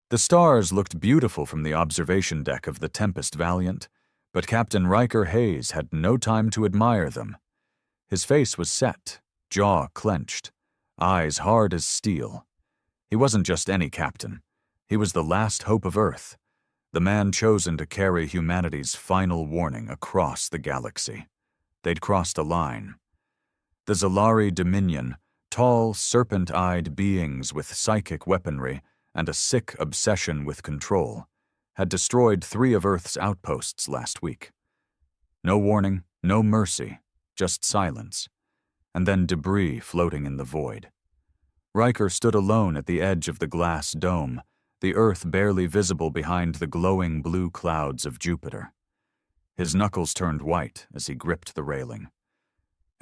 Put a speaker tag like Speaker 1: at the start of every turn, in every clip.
Speaker 1: The stars looked beautiful from the observation deck of the Tempest Valiant, but Captain Riker Hayes had no time to admire them. His face was set, jaw clenched, eyes hard as steel. He wasn't just any captain. He was the last hope of Earth, the man chosen to carry humanity's final warning across the galaxy. They'd crossed a line. The Zalari Dominion, tall, serpent-eyed beings with psychic weaponry and a sick obsession with control, had destroyed 3 of Earth's outposts last week. No warning, no mercy, just silence, and then debris floating in the void. Riker stood alone at the edge of the glass dome, the Earth barely visible behind the glowing blue clouds of Jupiter. His knuckles turned white as he gripped the railing.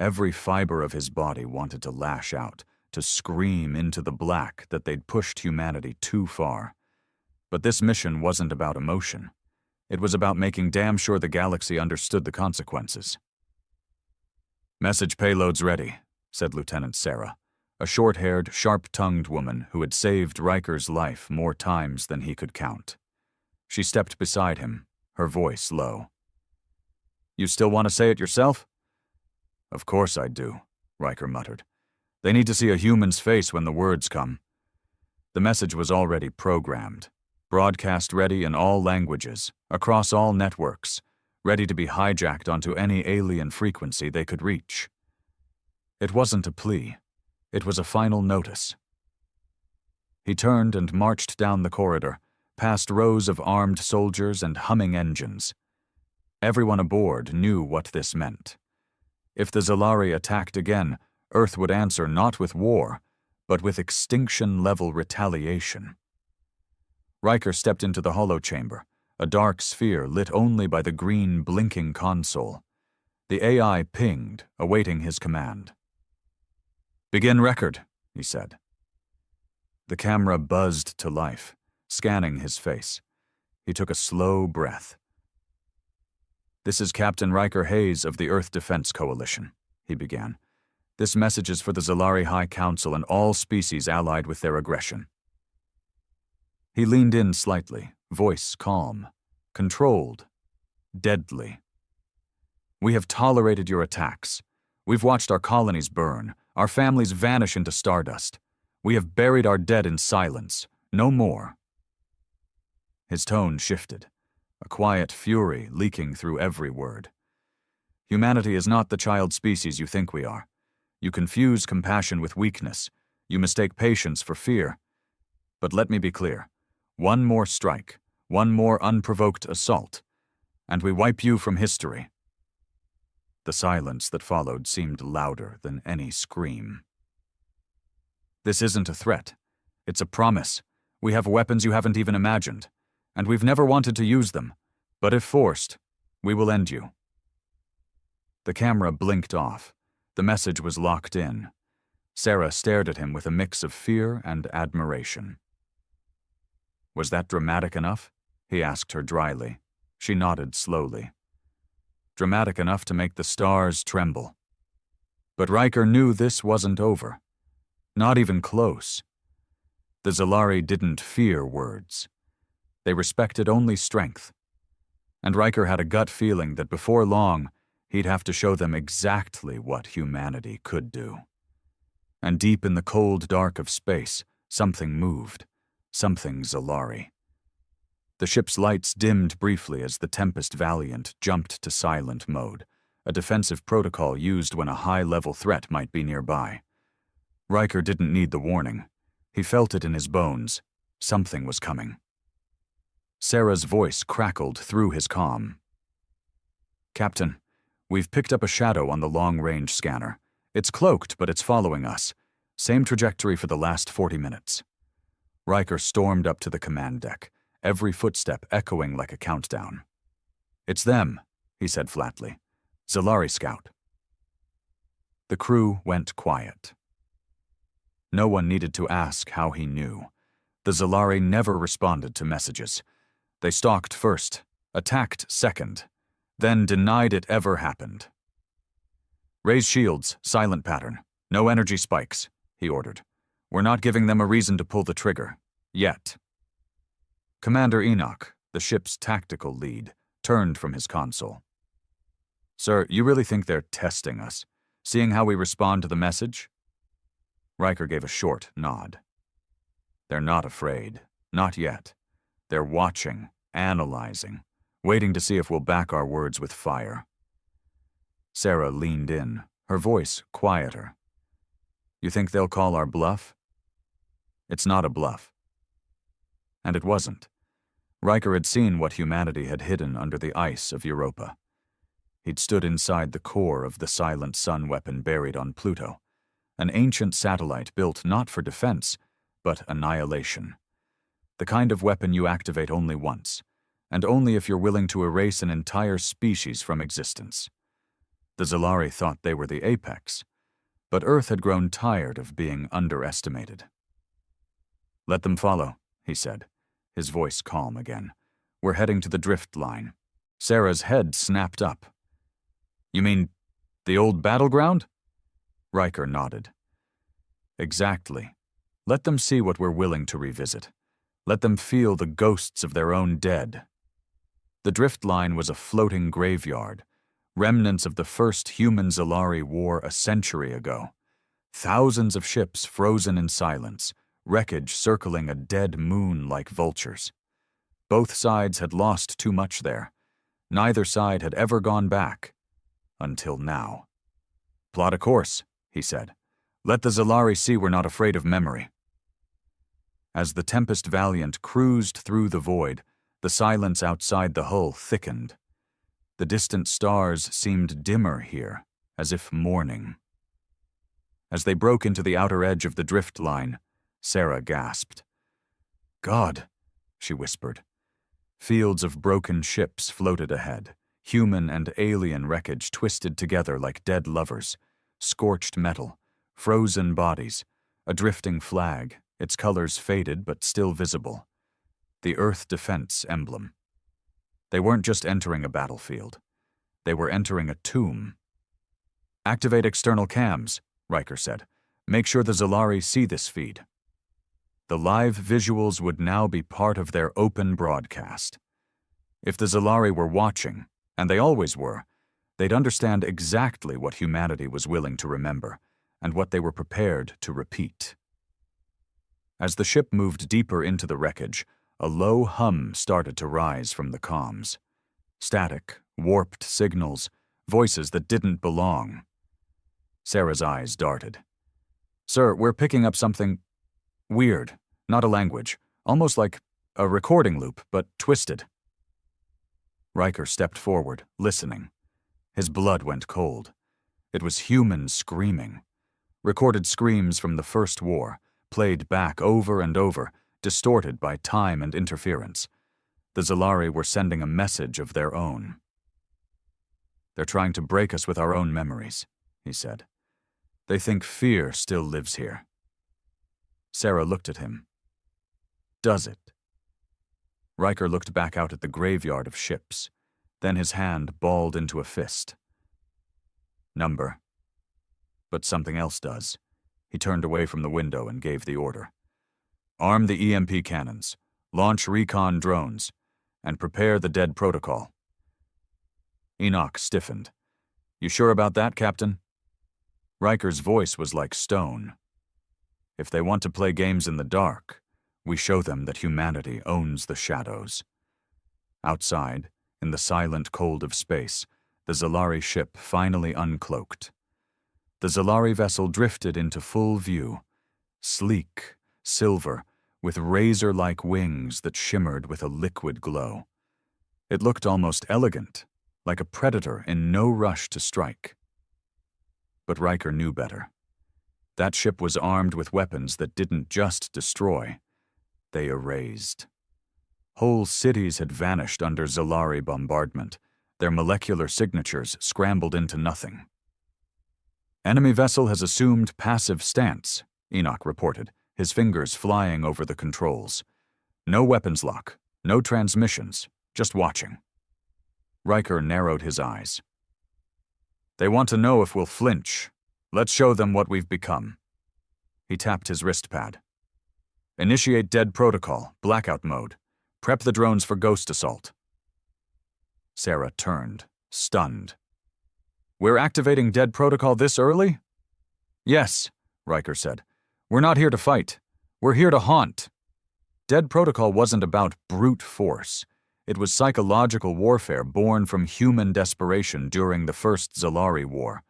Speaker 1: Every fiber of his body wanted to lash out, to scream into the black that they'd pushed humanity too far. But this mission wasn't about emotion. It was about making damn sure the galaxy understood the consequences. "Message payloads ready," said Lieutenant Sarah, a short-haired, sharp-tongued woman who had saved Riker's life more times than he could count. She stepped beside him, her voice low. "You still want to say it yourself?" "Of course I do," Riker muttered. "They need to see a human's face when the words come." The message was already programmed, broadcast ready in all languages, across all networks, ready to be hijacked onto any alien frequency they could reach. It wasn't a plea. It was a final notice. He turned and marched down the corridor, past rows of armed soldiers and humming engines. Everyone aboard knew what this meant. If the Zalari attacked again, Earth would answer not with war, but with extinction-level retaliation. Riker stepped into the holochamber, a dark sphere lit only by the green, blinking console. The AI pinged, awaiting his command. "Begin record," he said. The camera buzzed to life, scanning his face. He took a slow breath. "This is Captain Riker Hayes of the Earth Defense Coalition," he began. "This message is for the Zalari High Council and all species allied with their aggression." He leaned in slightly, voice calm, controlled, deadly. "We have tolerated your attacks. We've watched our colonies burn, our families vanish into stardust. We have buried our dead in silence. No more." His tone shifted, a quiet fury leaking through every word. "Humanity is not the child species you think we are. You confuse compassion with weakness. You mistake patience for fear. But let me be clear. One more strike, one more unprovoked assault, and we wipe you from history." The silence that followed seemed louder than any scream. "This isn't a threat. It's a promise. We have weapons you haven't even imagined, and we've never wanted to use them. But if forced, we will end you." The camera blinked off. The message was locked in. Sarah stared at him with a mix of fear and admiration. "Was that dramatic enough?" he asked her dryly. She nodded slowly. "Dramatic enough to make the stars tremble." But Riker knew this wasn't over. Not even close. The Zalari didn't fear words. They respected only strength. And Riker had a gut feeling that before long, he'd have to show them exactly what humanity could do. And deep in the cold dark of space, something moved. Something Zalari. The ship's lights dimmed briefly as the Tempest Valiant jumped to silent mode, a defensive protocol used when a high-level threat might be nearby. Riker didn't need the warning. He felt it in his bones. Something was coming. Sarah's voice crackled through his calm. "Captain, we've picked up a shadow on the long-range scanner. It's cloaked, but it's following us. Same trajectory for the last 40 minutes. Riker stormed up to the command deck, every footstep echoing like a countdown. "It's them," he said flatly. "Zalari Scout." The crew went quiet. No one needed to ask how he knew. The Zalari never responded to messages. They stalked first, attacked second, then denied it ever happened. "Raise shields, silent pattern. No energy spikes," he ordered. "We're not giving them a reason to pull the trigger. Yet." Commander Enoch, the ship's tactical lead, turned from his console. "Sir, you really think they're testing us, seeing how we respond to the message?" Riker gave a short nod. "They're not afraid. Not yet. They're watching, analyzing, waiting to see if we'll back our words with fire." Sarah leaned in, her voice quieter. "You think they'll call our bluff?" "It's not a bluff." And it wasn't. Riker had seen what humanity had hidden under the ice of Europa. He'd stood inside the core of the Silent Sun weapon buried on Pluto, an ancient satellite built not for defense, but annihilation. The kind of weapon you activate only once, and only if you're willing to erase an entire species from existence. The Zalari thought they were the apex, but Earth had grown tired of being underestimated. "Let them follow," he said, his voice calm again. "We're heading to the drift line." Sarah's head snapped up. "You mean the old battleground?" Riker nodded. "Exactly. Let them see what we're willing to revisit. Let them feel the ghosts of their own dead." The drift line was a floating graveyard, remnants of the first human Zalari war a century ago. Thousands of ships frozen in silence, wreckage circling a dead moon like vultures. Both sides had lost too much there. Neither side had ever gone back. Until now. "Plot a course," he said. "Let the Zalari see we're not afraid of memory." As the Tempest Valiant cruised through the void, the silence outside the hull thickened. The distant stars seemed dimmer here, as if mourning. As they broke into the outer edge of the drift line, Sarah gasped. "God," she whispered. Fields of broken ships floated ahead, human and alien wreckage twisted together like dead lovers, scorched metal, frozen bodies, a drifting flag, its colors faded but still visible. The Earth Defense emblem. They weren't just entering a battlefield. They were entering a tomb. "Activate external cams," Riker said. "Make sure the Zalari see this feed." The live visuals would now be part of their open broadcast. If the Zalari were watching, and they always were, they'd understand exactly what humanity was willing to remember, and what they were prepared to repeat. As the ship moved deeper into the wreckage, a low hum started to rise from the comms. Static, warped signals, voices that didn't belong. Sarah's eyes darted. "Sir, we're picking up something weird, not a language, almost like a recording loop, but twisted." Riker stepped forward, listening. His blood went cold. It was humans screaming. Recorded screams from the First War, played back over and over, distorted by time and interference. The Zalari were sending a message of their own. "They're trying to break us with our own memories," he said. "They think fear still lives here." Sarah looked at him. "Does it?" Riker looked back out at the graveyard of ships. Then his hand balled into a fist. "Number." But something else does. He turned away from the window and gave the order. "Arm the EMP cannons, launch recon drones, and prepare the dead protocol." Enoch stiffened. "You sure about that, Captain?" Riker's voice was like stone. "If they want to play games in the dark, we show them that humanity owns the shadows." Outside, in the silent cold of space, the Zalari ship finally uncloaked. The Zalari vessel drifted into full view, sleek, silver, with razor-like wings that shimmered with a liquid glow. It looked almost elegant, like a predator in no rush to strike. But Riker knew better. That ship was armed with weapons that didn't just destroy, they erased. Whole cities had vanished under Zalari bombardment, their molecular signatures scrambled into nothing. "Enemy vessel has assumed passive stance," Enoch reported, his fingers flying over the controls. "No weapons lock, no transmissions, just watching." Riker narrowed his eyes. "They want to know if we'll flinch. Let's show them what we've become." He tapped his wrist pad. "Initiate dead protocol, blackout mode. Prep the drones for ghost assault. Sarah turned, stunned. We're activating dead protocol this early? Yes, Riker said. We're not here to fight. We're here to haunt. Dead protocol wasn't about brute force. It was psychological warfare born from human desperation during the First Zalari War.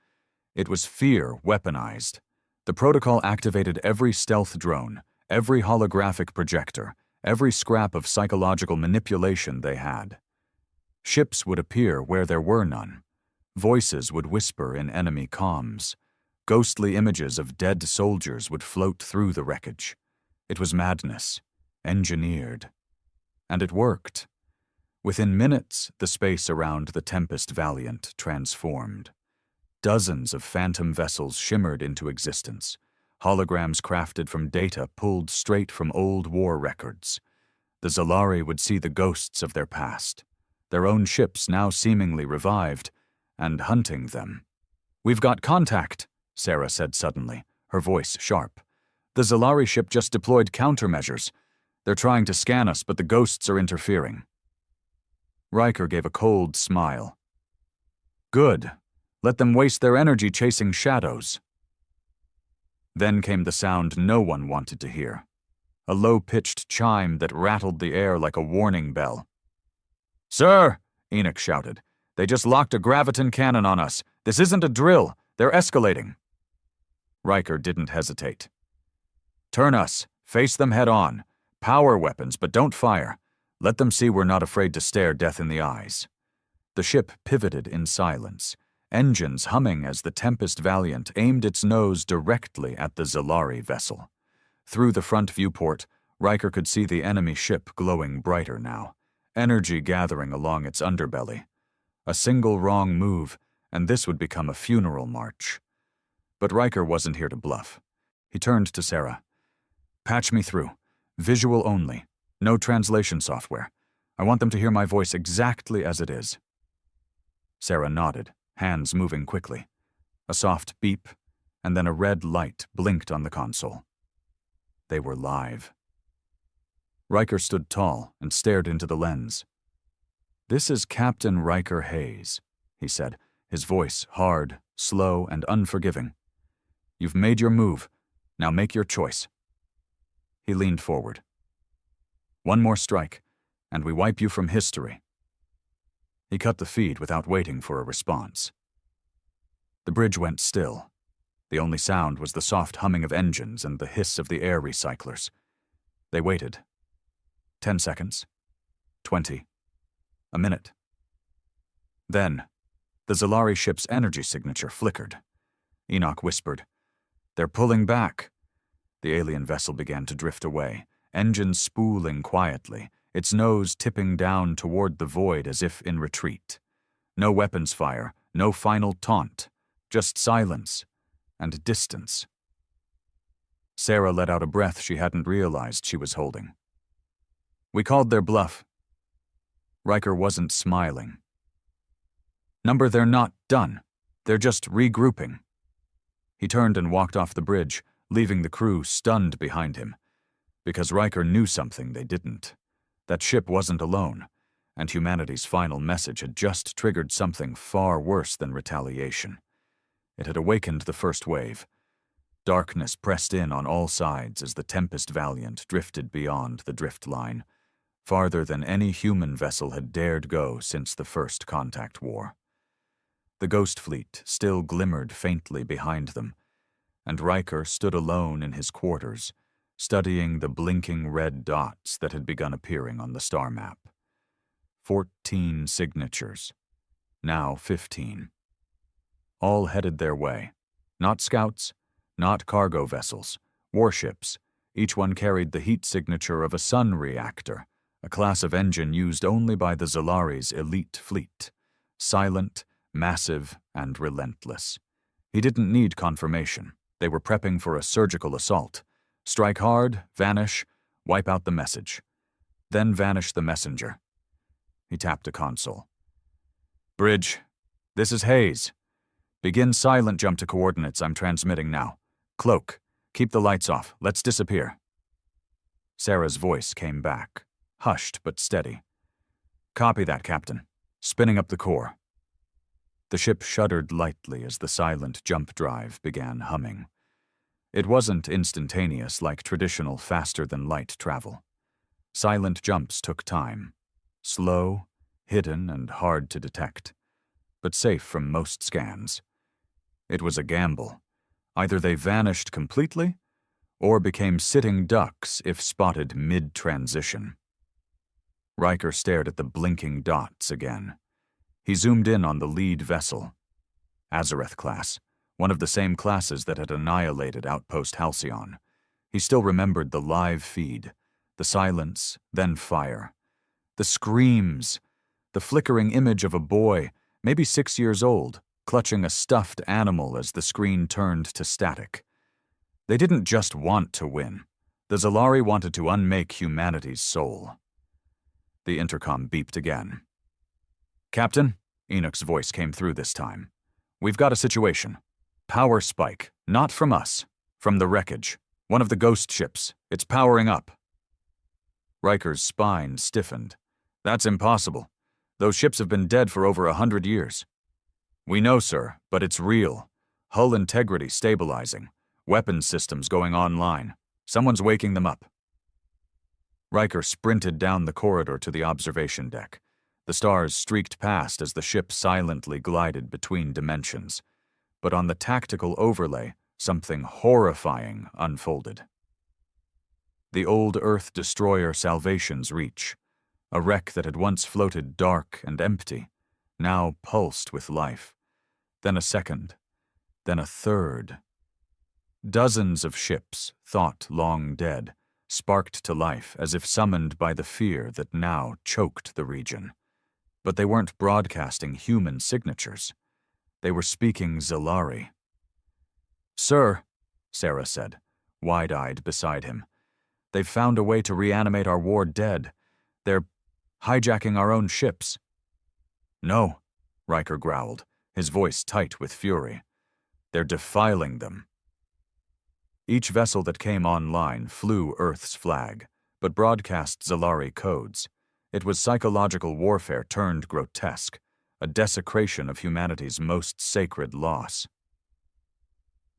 Speaker 1: It was fear weaponized. The protocol activated every stealth drone, every holographic projector, every scrap of psychological manipulation they had. Ships would appear where there were none. Voices would whisper in enemy comms. Ghostly images of dead soldiers would float through the wreckage. It was madness, engineered. And it worked. Within minutes, the space around the Tempest Valiant transformed. Dozens of phantom vessels shimmered into existence, holograms crafted from data pulled straight from old war records. The Zalari would see the ghosts of their past, their own ships now seemingly revived, and hunting them. "We've got contact," Sarah said suddenly, her voice sharp. "The Zalari ship just deployed countermeasures. They're trying to scan us, but the ghosts are interfering." Riker gave a cold smile. "Good. Let them waste their energy chasing shadows." Then came the sound no one wanted to hear. A low-pitched chime that rattled the air like a warning bell. "Sir," Enoch shouted, "they just locked a graviton cannon on us. This isn't a drill. They're escalating." Riker didn't hesitate. "Turn us. Face them head on. Power weapons, but don't fire. Let them see we're not afraid to stare death in the eyes." The ship pivoted in silence, engines humming as the Tempest Valiant aimed its nose directly at the Zalari vessel. Through the front viewport, Riker could see the enemy ship glowing brighter now, energy gathering along its underbelly. A single wrong move, and this would become a funeral march. But Riker wasn't here to bluff. He turned to Sarah. "Patch me through. Visual only. No translation software. I want them to hear my voice exactly as it is." Sarah nodded, hands moving quickly. A soft beep, and then a red light blinked on the console. They were live. Riker stood tall and stared into the lens. "This is Captain Riker Hayes," he said, his voice hard, slow, and unforgiving. "You've made your move. Now make your choice." He leaned forward. "One more strike, and we wipe you from history." He cut the feed without waiting for a response. The bridge went still. The only sound was the soft humming of engines and the hiss of the air recyclers. They waited. 10 seconds. 20. A minute. Then, the Zalari ship's energy signature flickered. Enoch whispered, "They're pulling back." The alien vessel began to drift away, engines spooling quietly, its nose tipping down toward the void as if in retreat. No weapons fire, no final taunt, just silence and distance. Sarah let out a breath she hadn't realized she was holding. "We called their bluff." Riker wasn't smiling. "Number, they're not done. They're just regrouping." He turned and walked off the bridge, leaving the crew stunned behind him. Because Riker knew something they didn't. That ship wasn't alone, and humanity's final message had just triggered something far worse than retaliation. It had awakened the first wave. Darkness pressed in on all sides as the Tempest Valiant drifted beyond the drift line, farther than any human vessel had dared go since the first contact war. The Ghost Fleet still glimmered faintly behind them, and Riker stood alone in his quarters, studying the blinking red dots that had begun appearing on the star map. 14 signatures. Now 15. All headed their way. Not scouts, not cargo vessels, warships. Each one carried the heat signature of a sun reactor, a class of engine used only by the Zalari's elite fleet. Silent, massive, and relentless. He didn't need confirmation. They were prepping for a surgical assault. Strike hard, vanish, wipe out the message. Then vanish the messenger. He tapped a console. "Bridge, this is Hayes. Begin silent jump to coordinates I'm transmitting now. Cloak, keep the lights off. Let's disappear." Sarah's voice came back, hushed but steady. "Copy that, Captain. Spinning up the core." The ship shuddered lightly as the silent jump drive began humming. It wasn't instantaneous like traditional faster-than-light travel. Silent jumps took time. Slow, hidden, and hard to detect, but safe from most scans. It was a gamble. Either they vanished completely, or became sitting ducks if spotted mid-transition. Riker stared at the blinking dots again. He zoomed in on the lead vessel, Azareth class, one of the same classes that had annihilated Outpost Halcyon. He still remembered the live feed, the silence, then fire. The screams, the flickering image of a boy, maybe 6 years old, clutching a stuffed animal as the screen turned to static. They didn't just want to win. The Zalari wanted to unmake humanity's soul. The intercom beeped again. "Captain," Enoch's voice came through this time. "We've got a situation. Power spike, not from us, from the wreckage. One of the ghost ships. It's powering up." Riker's spine stiffened. "That's impossible. Those ships have been dead for over 100 years. "We know, sir, but it's real. Hull integrity stabilizing. Weapons systems going online. Someone's waking them up." Riker sprinted down the corridor to the observation deck. The stars streaked past as the ship silently glided between dimensions. But on the tactical overlay, something horrifying unfolded. The old Earth destroyer Salvation's Reach, a wreck that had once floated dark and empty, now pulsed with life. Then a second, then a third. Dozens of ships, thought long dead, sparked to life as if summoned by the fear that now choked the region. But they weren't broadcasting human signatures. They were speaking Zalari. "Sir," Sarah said, wide-eyed beside him, "they've found a way to reanimate our war dead. They're hijacking our own ships." "No," Riker growled, his voice tight with fury. "They're defiling them." Each vessel that came online flew Earth's flag, but broadcast Zalari codes. It was psychological warfare turned grotesque, a desecration of humanity's most sacred loss.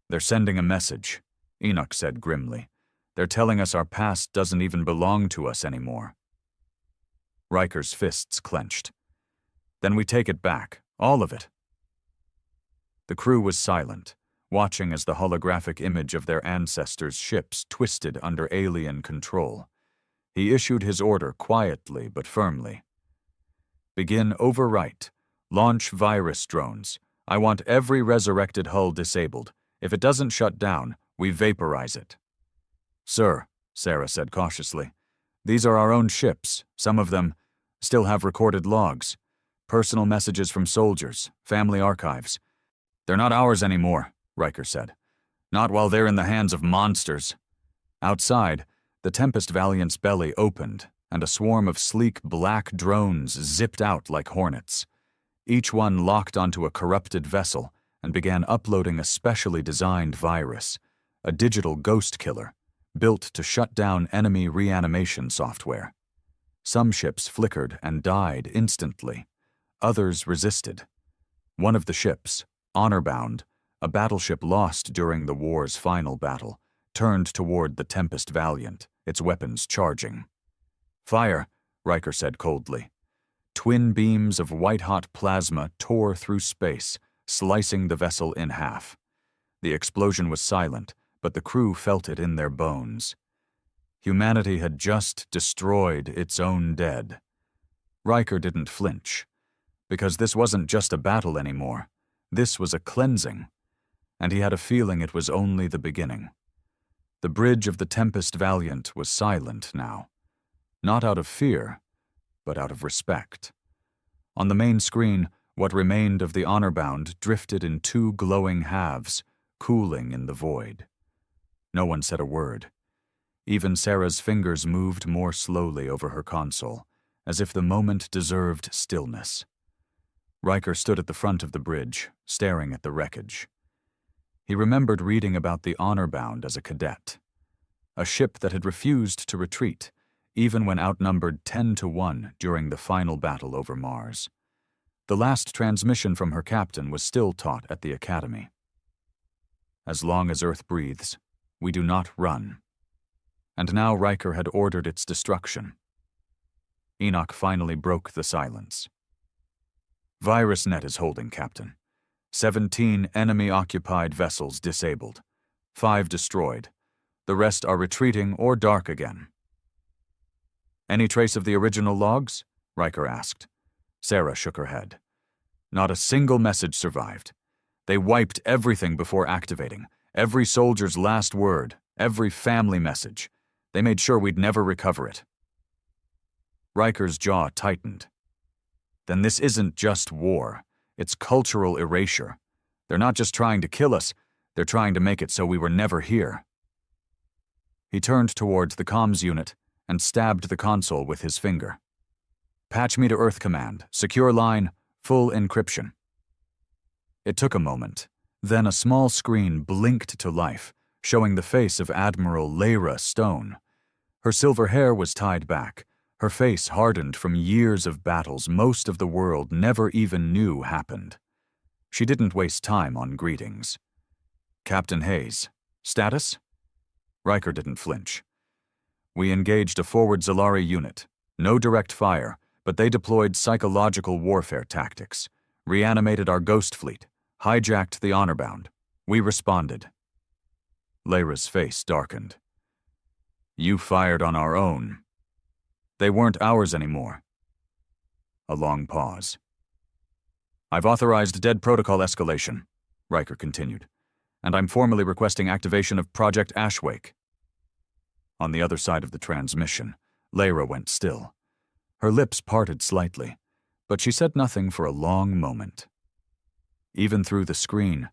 Speaker 1: "They're sending a message," Enoch said grimly. "They're telling us our past doesn't even belong to us anymore." Riker's fists clenched. "Then we take it back, all of it." The crew was silent, watching as the holographic image of their ancestors' ships twisted under alien control. He issued his order quietly but firmly. "Begin overwrite. Launch virus drones. I want every resurrected hull disabled. If it doesn't shut down, we vaporize it." "Sir," Sarah said cautiously, "these are our own ships. Some of them still have recorded logs. Personal messages from soldiers, family archives. They're not ours anymore," Riker said. "Not while they're in the hands of monsters." Outside, the Tempest Valiant's belly opened, and a swarm of sleek black drones zipped out like hornets. Each one locked onto a corrupted vessel and began uploading a specially designed virus, a digital ghost killer, built to shut down enemy reanimation software. Some ships flickered and died instantly. Others resisted. One of the ships, honor-bound, a battleship lost during the war's final battle, turned toward the Tempest Valiant, its weapons charging. "Fire," Riker said coldly. Twin beams of white-hot plasma tore through space, slicing the vessel in half. The explosion was silent, but the crew felt it in their bones. Humanity had just destroyed its own dead. Riker didn't flinch, because this wasn't just a battle anymore. This was a cleansing, and he had a feeling it was only the beginning. The bridge of the Tempest Valiant was silent now, not out of fear, but out of respect. On the main screen, what remained of the honor-bound drifted in two glowing halves, cooling in the void. No one said a word. Even Sarah's fingers moved more slowly over her console, as if the moment deserved stillness. Riker stood at the front of the bridge, staring at the wreckage. He remembered reading about the honor-bound as a cadet, a ship that had refused to retreat, even when outnumbered 10-1 during the final battle over Mars. The last transmission from her captain was still taught at the Academy. As long as Earth breathes, we do not run. And now Riker had ordered its destruction. Enoch finally broke the silence. VirusNet is holding, Captain. 17 enemy-occupied vessels disabled. 5 destroyed. The rest are retreating or dark again. Any trace of the original logs? Riker asked. Sarah shook her head. Not a single message survived. They wiped everything before activating. Every soldier's last word, every family message. They made sure we'd never recover it. Riker's jaw tightened. Then this isn't just war. It's cultural erasure. They're not just trying to kill us, they're trying to make it so we were never here. He turned towards the comms unit and stabbed the console with his finger. Patch me to Earth Command. Secure line, full encryption. It took a moment. Then a small screen blinked to life, showing the face of Admiral Lyra Stone. Her silver hair was tied back, her face hardened from years of battles most of the world never even knew happened. She didn't waste time on greetings. Captain Hayes, status? Riker didn't flinch. We engaged a forward Zalari unit. No direct fire, but they deployed psychological warfare tactics, reanimated our ghost fleet, hijacked the honor-bound. We responded. Lyra's face darkened. You fired on our own. They weren't ours anymore. A long pause. I've authorized dead protocol escalation, Riker continued, and I'm formally requesting activation of Project Ashwake. On the other side of the transmission, Lyra went still. Her lips parted slightly, but she said nothing for a long moment. Even through the screen,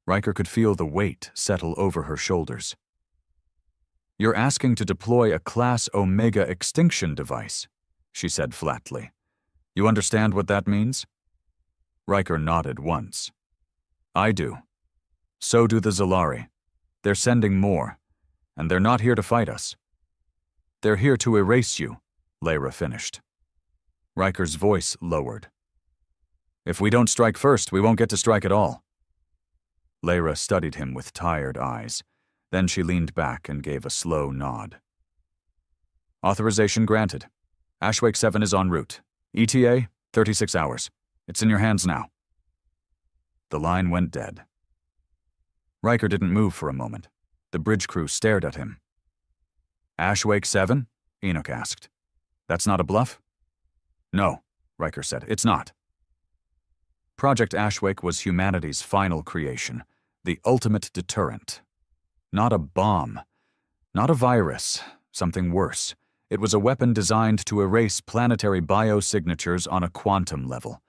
Speaker 1: Riker could feel the weight settle over her shoulders. You're asking to deploy a Class Omega extinction device, she said flatly. You understand what that means? Riker nodded once. I do. So do the Zalari. They're sending more, and they're not here to fight us. They're here to erase you, Lyra finished. Riker's voice lowered. If we don't strike first, we won't get to strike at all. Lyra studied him with tired eyes. Then she leaned back and gave a slow nod. Authorization granted. Ashwake 7 is en route. ETA, 36 hours. It's in your hands now. The line went dead. Riker didn't move for a moment. The bridge crew stared at him. Ashwake 7? Enoch asked. That's not a bluff? No, Riker said. It's not. Project Ashwake was humanity's final creation, the ultimate deterrent. Not a bomb, not a virus, something worse. It was a weapon designed to erase planetary biosignatures on a quantum level.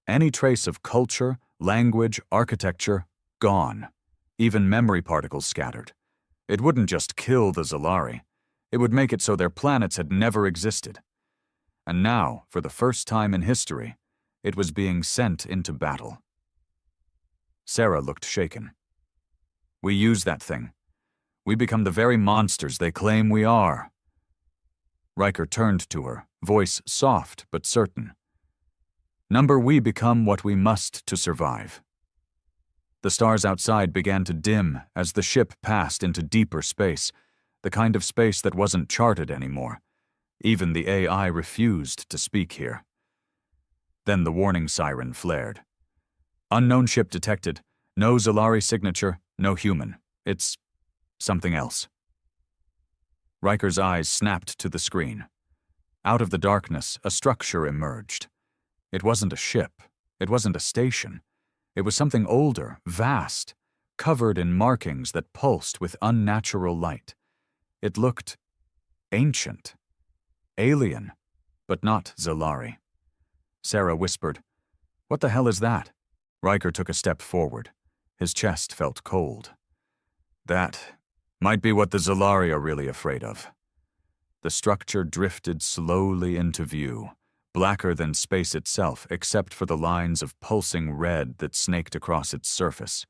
Speaker 1: Any trace of culture, language, architecture, gone. Even memory particles scattered. It wouldn't just kill the Zalari. It would make it so their planets had never existed. And now, for the first time in history, it was being sent into battle. Sarah looked shaken. We use that thing. We become the very monsters they claim we are. Riker turned to her, voice soft but certain. Number, we become what we must to survive. The stars outside began to dim as the ship passed into deeper space, the kind of space that wasn't charted anymore. Even the AI refused to speak here. Then the warning siren flared. Unknown ship detected. No Zalari signature, no human. It's something else. Riker's eyes snapped to the screen. Out of the darkness, a structure emerged. It wasn't a ship. It wasn't a station. It was something older, vast, covered in markings that pulsed with unnatural light. It looked ancient, alien, but not Zalari. Sarah whispered, "What the hell is that?" Riker took a step forward. His chest felt cold. That might be what the Zalari are really afraid of. The structure drifted slowly into view, blacker than space itself except for the lines of pulsing red that snaked across its surface.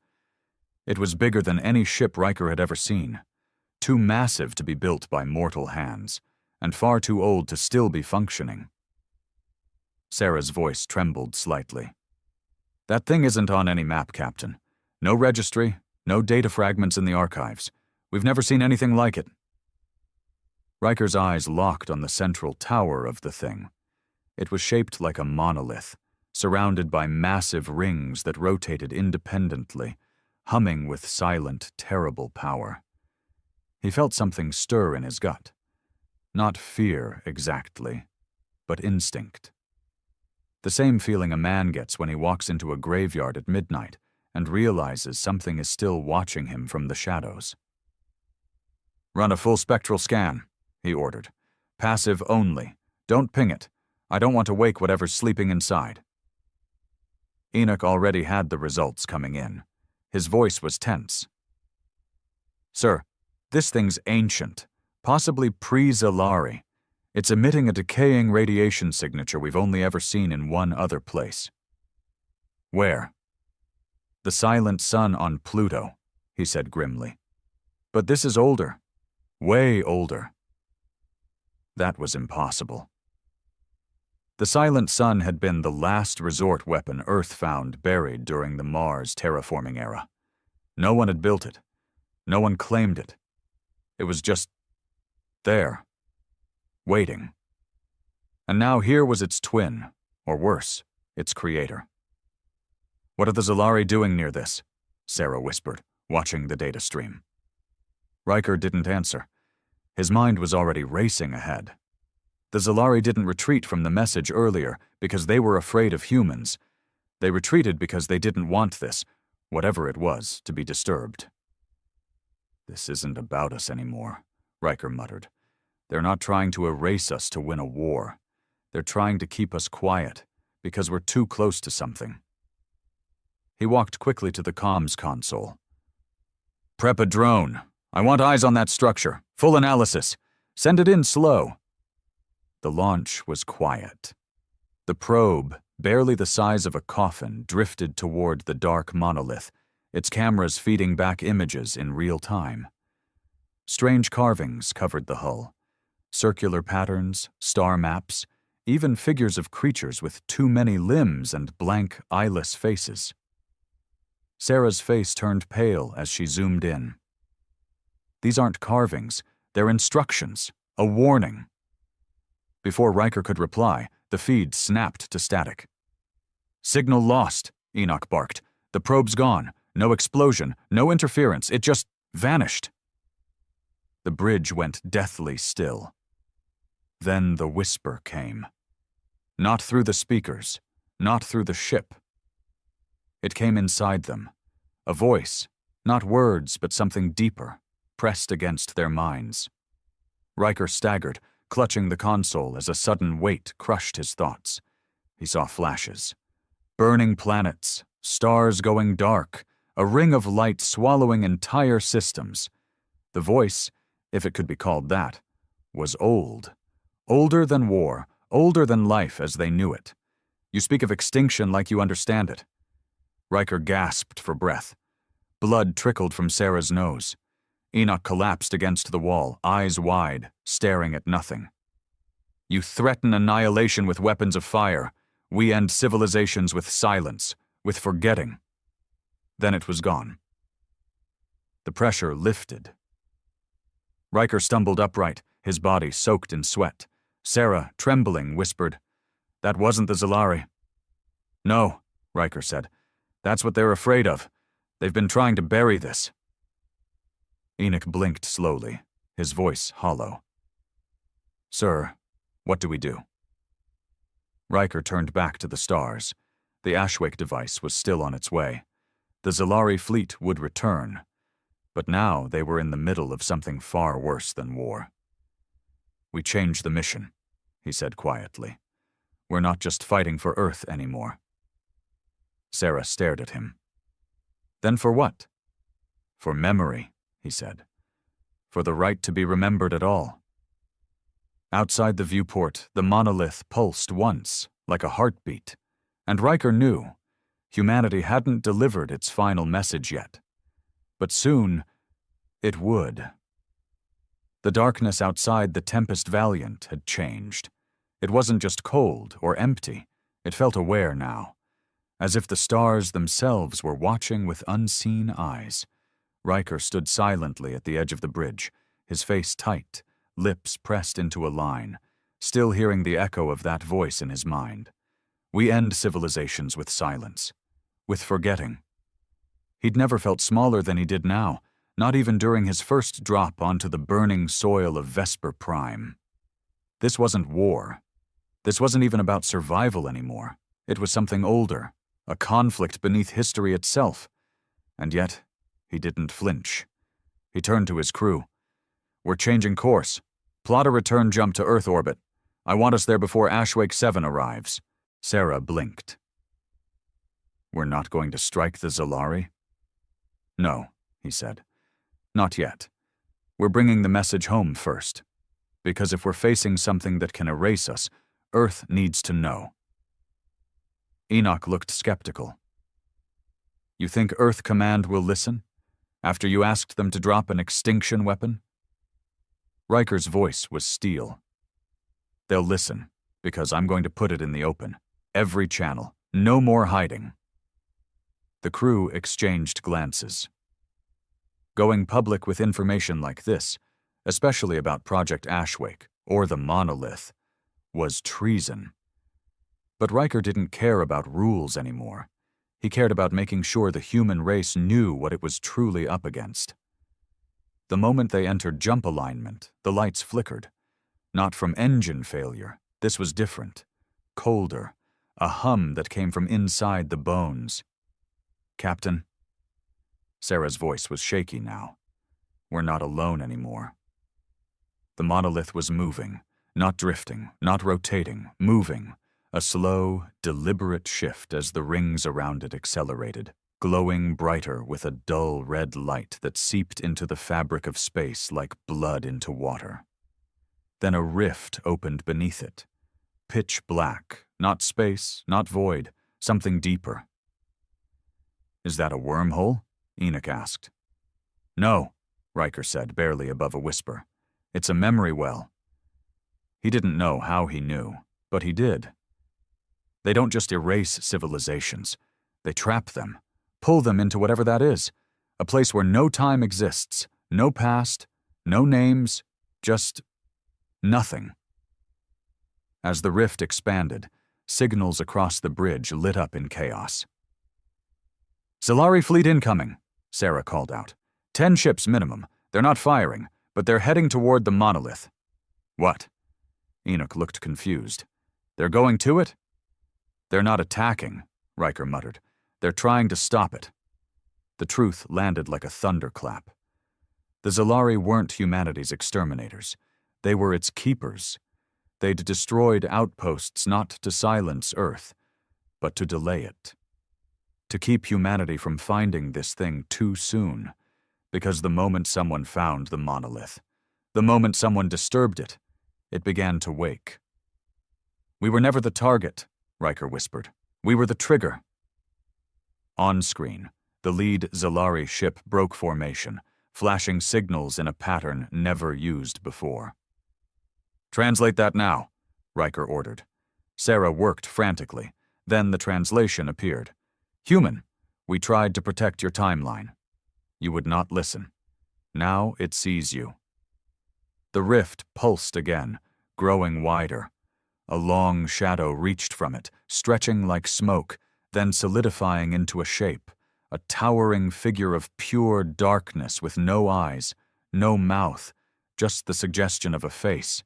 Speaker 1: It was bigger than any ship Riker had ever seen, too massive to be built by mortal hands, and far too old to still be functioning. Sarah's voice trembled slightly. That thing isn't on any map, Captain. No registry, no data fragments in the archives. We've never seen anything like it. Riker's eyes locked on the central tower of the thing. It was shaped like a monolith, surrounded by massive rings that rotated independently, humming with silent, terrible power. He felt something stir in his gut. Not fear, exactly, but instinct. The same feeling a man gets when he walks into a graveyard at midnight and realizes something is still watching him from the shadows. "Run a full spectral scan," he ordered. "Passive only. Don't ping it. I don't want to wake whatever's sleeping inside." Enoch already had the results coming in. His voice was tense. "Sir, this thing's ancient, possibly pre-Zalari. It's emitting a decaying radiation signature we've only ever seen in one other place." "Where?" "The silent sun on Pluto," he said grimly. "But this is older. Way older." That was impossible. The silent sun had been the last resort weapon Earth found buried during the Mars terraforming era. No one had built it. No one claimed it. It was just there, waiting. And now here was its twin, or worse, its creator. "What are the Zalari doing near this?" Sarah whispered, watching the data stream. Riker didn't answer. His mind was already racing ahead. The Zalari didn't retreat from the message earlier because they were afraid of humans. They retreated because they didn't want this, whatever it was, to be disturbed. "This isn't about us anymore," Riker muttered. "They're not trying to erase us to win a war. They're trying to keep us quiet, because we're too close to something." He walked quickly to the comms console. "Prep a drone. I want eyes on that structure. Full analysis. Send it in slow." The launch was quiet. The probe, barely the size of a coffin, drifted toward the dark monolith, its cameras feeding back images in real time. Strange carvings covered the hull. Circular patterns, star maps, even figures of creatures with too many limbs and blank, eyeless faces. Sarah's face turned pale as she zoomed in. These aren't carvings, they're instructions, a warning. Before Riker could reply, the feed snapped to static. "Signal lost," Enoch barked. "The probe's gone. No explosion, no interference. It just vanished." The bridge went deathly still. Then the whisper came. Not through the speakers, not through the ship. It came inside them. A voice, not words, but something deeper, pressed against their minds. Riker staggered, clutching the console as a sudden weight crushed his thoughts. He saw flashes. Burning planets, stars going dark, a ring of light swallowing entire systems. The voice, if it could be called that, was old. Older than war, older than life as they knew it. "You speak of extinction like you understand it." Riker gasped for breath. Blood trickled from Sarah's nose. Enoch collapsed against the wall, eyes wide, staring at nothing. "You threaten annihilation with weapons of fire. We end civilizations with silence, with forgetting." Then it was gone. The pressure lifted. Riker stumbled upright, his body soaked in sweat. Sarah, trembling, whispered, "That wasn't the Zalari." "No," Riker said. "That's what they're afraid of. They've been trying to bury this." Enoch blinked slowly, his voice hollow. "Sir, what do we do?" Riker turned back to the stars. The Ashwake device was still on its way. The Zalari fleet would return. But now they were in the middle of something far worse than war. "We changed the mission," he said quietly. "We're not just fighting for Earth anymore." Sarah stared at him. "Then for what?" "For memory," he said. "For the right to be remembered at all." Outside the viewport, the monolith pulsed once, like a heartbeat, and Riker knew humanity hadn't delivered its final message yet. But soon, it would. The darkness outside the Tempest Valiant had changed. It wasn't just cold or empty. It felt aware now, as if the stars themselves were watching with unseen eyes. Riker stood silently at the edge of the bridge, his face tight, lips pressed into a line, still hearing the echo of that voice in his mind. We end civilizations with silence, with forgetting. He'd never felt smaller than he did now, not even during his first drop onto the burning soil of Vesper Prime. This wasn't war. This wasn't even about survival anymore. It was something older, a conflict beneath history itself. And yet, he didn't flinch. He turned to his crew. "We're changing course. Plot a return jump to Earth orbit. I want us there before Ashwake 7 arrives." Sarah blinked. "We're not going to strike the Zalari?" "No," he said. "Not yet. We're bringing the message home first. Because if we're facing something that can erase us, Earth needs to know." Enoch looked skeptical. "You think Earth Command will listen? After you asked them to drop an extinction weapon?" Riker's voice was steel. "They'll listen, because I'm going to put it in the open. Every channel. No more hiding." The crew exchanged glances. Going public with information like this, especially about Project Ashwake or the monolith, was treason. But Riker didn't care about rules anymore. He cared about making sure the human race knew what it was truly up against. The moment they entered jump alignment, the lights flickered. Not from engine failure. This was different. Colder. A hum that came from inside the bones. "Captain?" Sarah's voice was shaky now. "We're not alone anymore." The monolith was moving, not drifting, not rotating, moving. A slow, deliberate shift as the rings around it accelerated, glowing brighter with a dull red light that seeped into the fabric of space like blood into water. Then a rift opened beneath it. Pitch black, not space, not void, something deeper. "Is that a wormhole?" Enoch asked. "No," Riker said, barely above a whisper. "It's a memory well." He didn't know how he knew, but he did. They don't just erase civilizations. They trap them, pull them into whatever that is, a place where no time exists, no past, no names, just nothing. As the rift expanded, signals across the bridge lit up in chaos. "Zalari fleet incoming," Sarah called out. 10 ships minimum. They're not firing, but they're heading toward the monolith." "What?" Enoch looked confused. "They're going to it?" "They're not attacking," Riker muttered. "They're trying to stop it." The truth landed like a thunderclap. The Zalari weren't humanity's exterminators. They were its keepers. They'd destroyed outposts not to silence Earth, but to delay it. To keep humanity from finding this thing too soon. Because the moment someone found the monolith, the moment someone disturbed it, it began to wake. "We were never the target," Riker whispered. "We were the trigger." On screen, the lead Zalari ship broke formation, flashing signals in a pattern never used before. "Translate that now," Riker ordered. Sarah worked frantically. Then the translation appeared. "Human, we tried to protect your timeline. You would not listen. Now it sees you." The rift pulsed again, growing wider. A long shadow reached from it, stretching like smoke, then solidifying into a shape, a towering figure of pure darkness with no eyes, no mouth, just the suggestion of a face.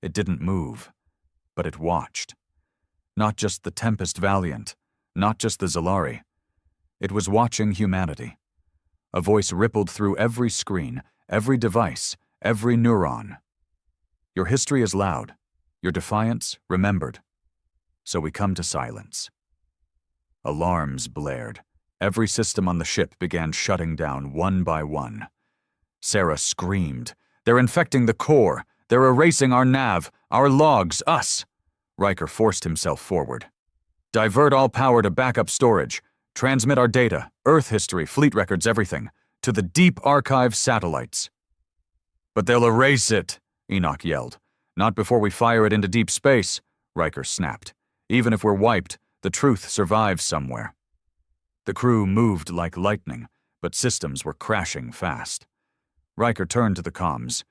Speaker 1: It didn't move, but it watched. Not just the Tempest Valiant, not just the Zalari. It was watching humanity. A voice rippled through every screen, every device, every neuron. "Your history is loud. Your defiance remembered. So we come to silence." Alarms blared. Every system on the ship began shutting down one by one. Sarah screamed. "They're infecting the core. They're erasing our nav, our logs, us." Riker forced himself forward. "Divert all power to backup storage. Transmit our data, Earth history, fleet records, everything, to the deep archive satellites." But they'll erase it, Enoch yelled. Not before we fire it into deep space, Riker snapped. Even if we're wiped, the truth survives somewhere. The crew moved like lightning, but systems were crashing fast. Riker turned to the comms.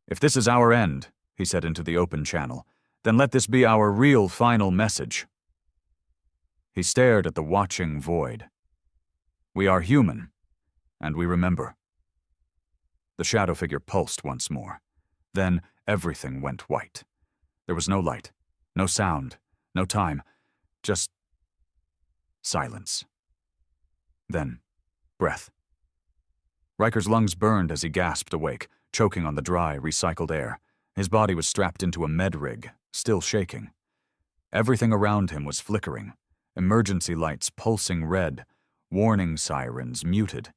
Speaker 1: If this is our end, he said into the open channel, then let this be our real final message. He stared at the watching void. We are human, and we remember. The shadow figure pulsed once more. Then everything went white. There was no light, no sound, no time, just silence. Then, breath. Riker's lungs burned as he gasped awake, choking on the dry, recycled air. His body was strapped into a med rig, still shaking. Everything around him was flickering, emergency lights pulsing red, warning sirens muted.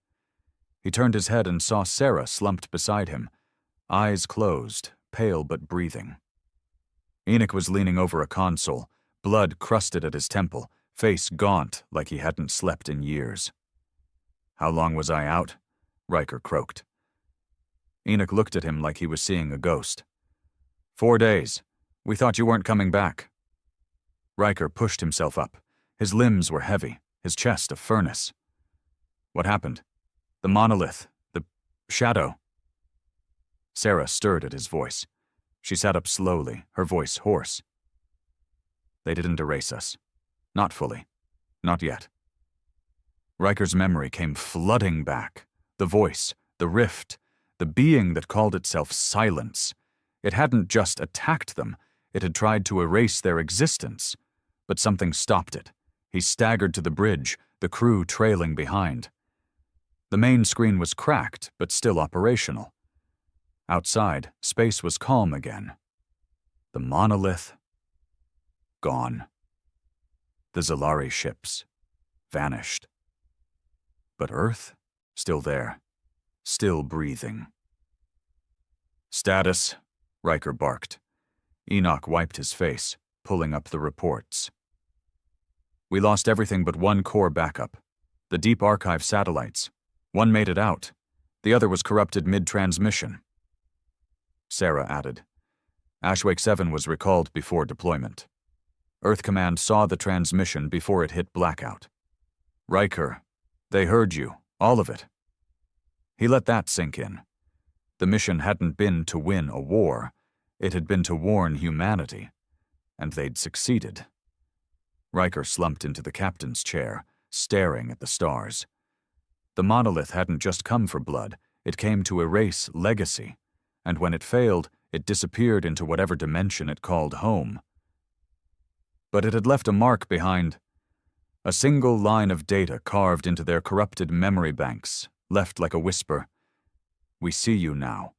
Speaker 1: He turned his head and saw Sarah slumped beside him, eyes closed, pale but breathing. Enoch was leaning over a console, blood crusted at his temple, face gaunt like he hadn't slept in years. How long was I out? Riker croaked. Enoch looked at him like he was seeing a ghost. 4 days. We thought you weren't coming back. Riker pushed himself up. His limbs were heavy, his chest a furnace. What happened? The monolith, the shadow. Sarah stirred at his voice. She sat up slowly, her voice hoarse. They didn't erase us. Not fully. Not yet. Riker's memory came flooding back. The voice, the rift, the being that called itself Silence. It hadn't just attacked them, it had tried to erase their existence. But something stopped it. He staggered to the bridge, the crew trailing behind. The main screen was cracked, but still operational. Outside, space was calm again. The monolith, gone. The Zalari ships, vanished. But Earth, still there, still breathing. Status, Riker barked. Enoch wiped his face, pulling up the reports. We lost everything but one core backup. The Deep Archive satellites. One made it out. The other was corrupted mid-transmission. Sarah added. Ashwake 7 was recalled before deployment. Earth Command saw the transmission before it hit blackout. Riker, they heard you, all of it. He let that sink in. The mission hadn't been to win a war. It had been to warn humanity. And they'd succeeded. Riker slumped into the captain's chair, staring at the stars. The monolith hadn't just come for blood, it came to erase legacy, and when it failed, it disappeared into whatever dimension it called home. But it had left a mark behind. A single line of data carved into their corrupted memory banks, left like a whisper. We see you now.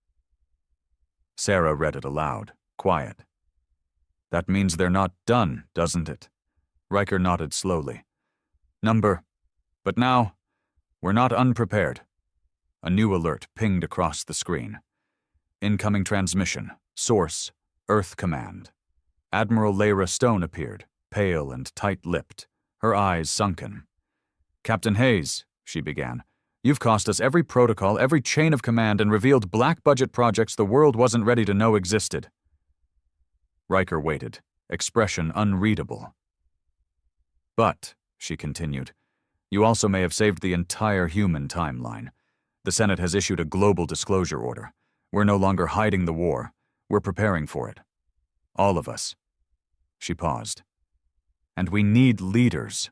Speaker 1: Sarah read it aloud, quiet. That means they're not done, doesn't it? Riker nodded slowly. Number. But now, we're not unprepared. A new alert pinged across the screen. Incoming transmission. Source, Earth Command. Admiral Lyra Stone appeared, pale and tight-lipped, her eyes sunken. Captain Hayes, she began, you've cost us every protocol, every chain of command, and revealed black-budget projects the world wasn't ready to know existed. Riker waited, expression unreadable. But, she continued, you also may have saved the entire human timeline. The Senate has issued a global disclosure order. We're no longer hiding the war. We're preparing for it. All of us. She paused. And we need leaders.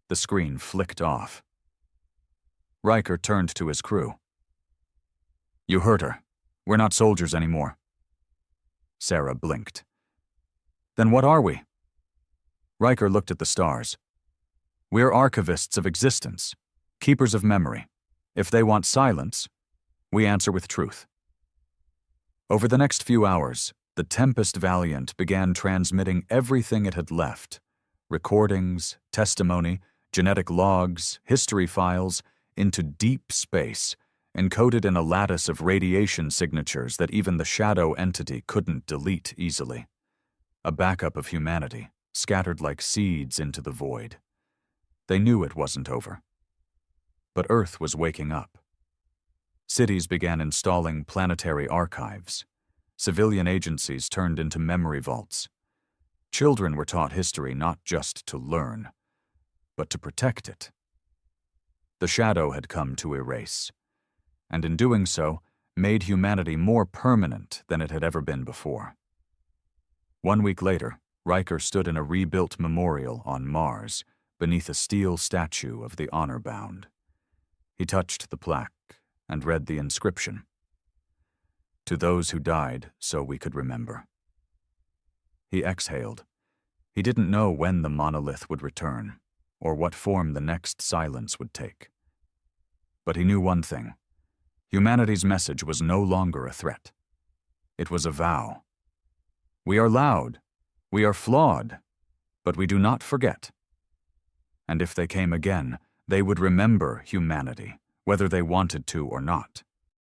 Speaker 1: The screen flicked off. Riker turned to his crew. You heard her. We're not soldiers anymore. Sarah blinked. Then what are we? Riker looked at the stars. We're archivists of existence, keepers of memory. If they want silence, we answer with truth. Over the next few hours, the Tempest Valiant began transmitting everything it had left. Recordings, testimony, genetic logs, history files, into deep space, encoded in a lattice of radiation signatures that even the shadow entity couldn't delete easily. A backup of humanity, scattered like seeds into the void. They knew it wasn't over. But Earth was waking up. Cities began installing planetary archives. Civilian agencies turned into memory vaults. Children were taught history not just to learn, but to protect it. The shadow had come to erase, and in doing so, made humanity more permanent than it had ever been before. 1 week later, Riker stood in a rebuilt memorial on Mars, beneath a steel statue of the honor-bound. He touched the plaque and read the inscription. "To those who died so we could remember." He exhaled. He didn't know when the monolith would return, or what form the next silence would take. But he knew one thing. Humanity's message was no longer a threat. It was a vow. We are loud, we are flawed, but we do not forget. And if they came again, they would remember humanity, whether they wanted to or not.